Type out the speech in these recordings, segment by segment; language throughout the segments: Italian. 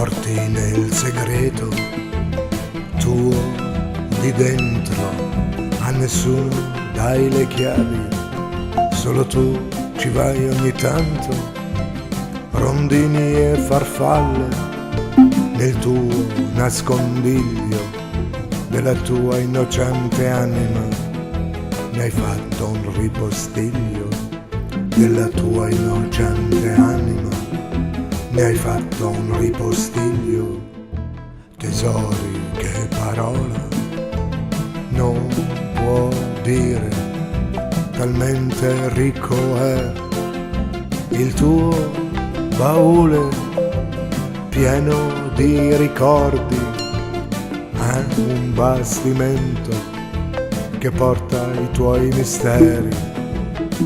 porti nel segreto tuo di dentro, a nessuno dai le chiavi, solo tu ci vai ogni tanto, rondini e farfalle nel tuo nascondiglio della tua innocente anima, mi hai fatto un ripostiglio della tua innocente anima, mi hai fatto un ripostiglio, tesori che parola non può dire, talmente ricco è il tuo baule pieno di ricordi, è un bastimento che porta i tuoi misteri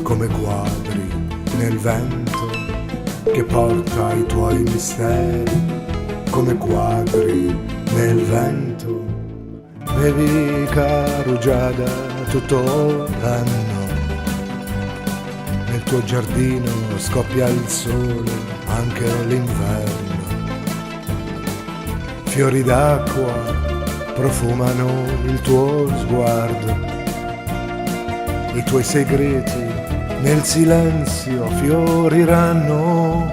come quadri nel vento, che porta i tuoi misteri come quadri nel vento. Nevica rugiada tutto l'anno, nel tuo giardino scoppia il sole anche l'inverno, fiori d'acqua profumano il tuo sguardo, i tuoi segreti nel silenzio fioriranno,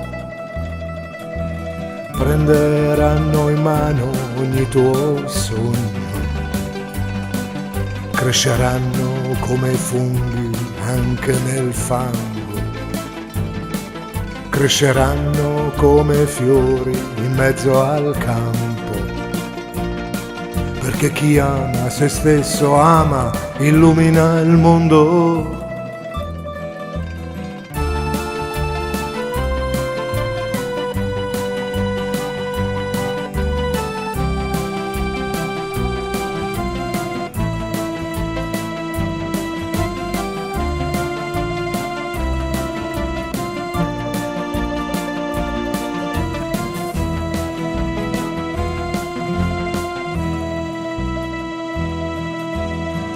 prenderanno in mano ogni tuo sogno, cresceranno come funghi anche nel fango, cresceranno come fiori in mezzo al campo, perché chi ama se stesso ama, illumina il mondo.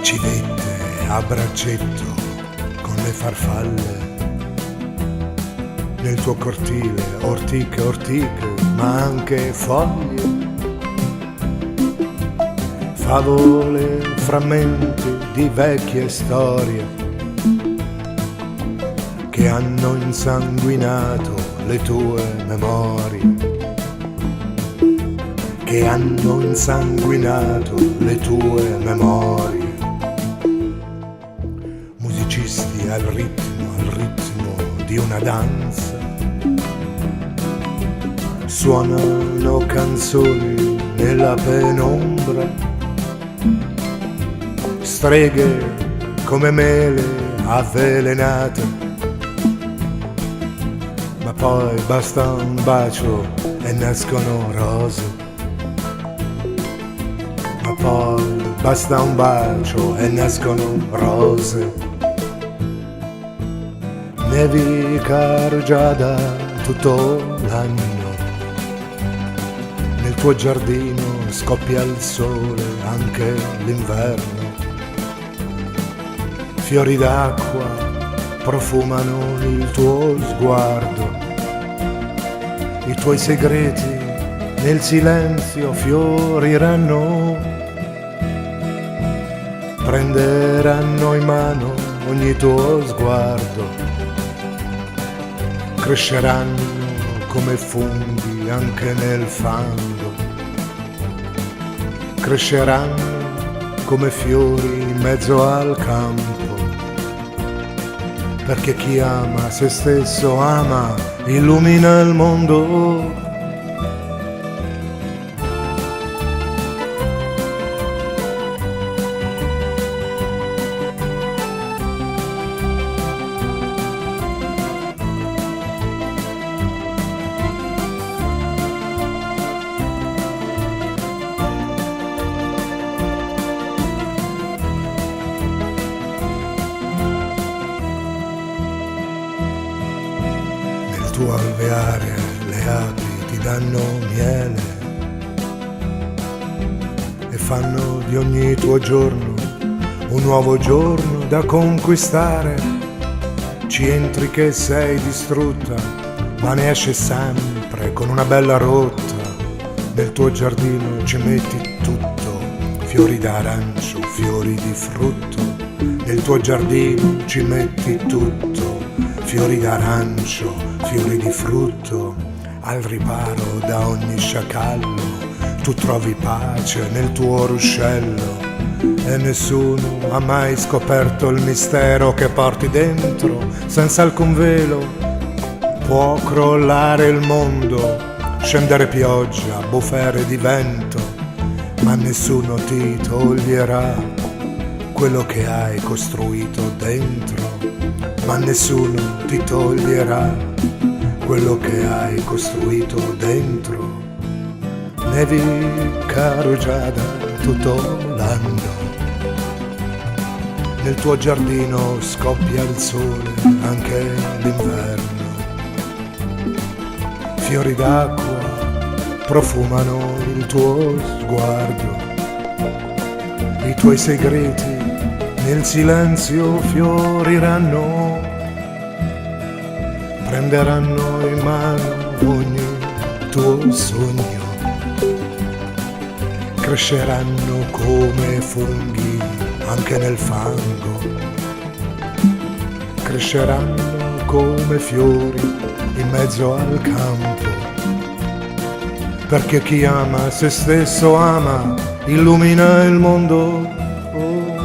Civette a braccetto con le farfalle, nel tuo cortile ortiche, ortiche, ma anche foglie, favole, frammenti di vecchie storie che hanno insanguinato le tue memorie, che hanno insanguinato le tue memorie. Musicisti al ritmo di una danza, suonano canzoni nella penombra, streghe come mele avvelenate, ma poi basta un bacio e nascono rose, ma poi basta un bacio e nascono rose. Nevica rugiada tutto l'anno, nel tuo giardino scoppia il sole anche l'inverno, fiori d'acqua profumano il tuo sguardo, i tuoi segreti nel silenzio fioriranno, prenderanno in mano ogni tuo sguardo, cresceranno come funghi anche nel fango, cresceranno come fiori in mezzo al campo, perché chi ama se stesso ama, illumina il mondo. Tuo alveare le api ti danno miele e fanno di ogni tuo giorno un nuovo giorno da conquistare. Ci entri che sei distrutta, ma ne esce sempre con una bella rotta, Nel tuo giardino ci metti tutto, fiori d'arancio, fiori di frutto. Nel tuo giardino ci metti tutto, fiori d'arancio, fiori di frutto. Al riparo da ogni sciacallo tu trovi pace nel tuo ruscello. E nessuno ha mai scoperto il mistero che porti dentro. Senza alcun velo può crollare il mondo, scendere pioggia, bufere di vento, ma nessuno ti toglierà quello che hai costruito dentro. Ma nessuno ti toglierà quello che hai costruito dentro. Nevica rugiada tutto l'anno, nel tuo giardino scoppia il sole anche d'inverno. Fiori d'acqua profumano il tuo sguardo, i tuoi segreti nel silenzio fioriranno, prenderanno in mano ogni tuo sogno, cresceranno come funghi anche nel fango, cresceranno come fiori in mezzo al campo, perché chi ama se stesso ama, illumina il mondo. Oh,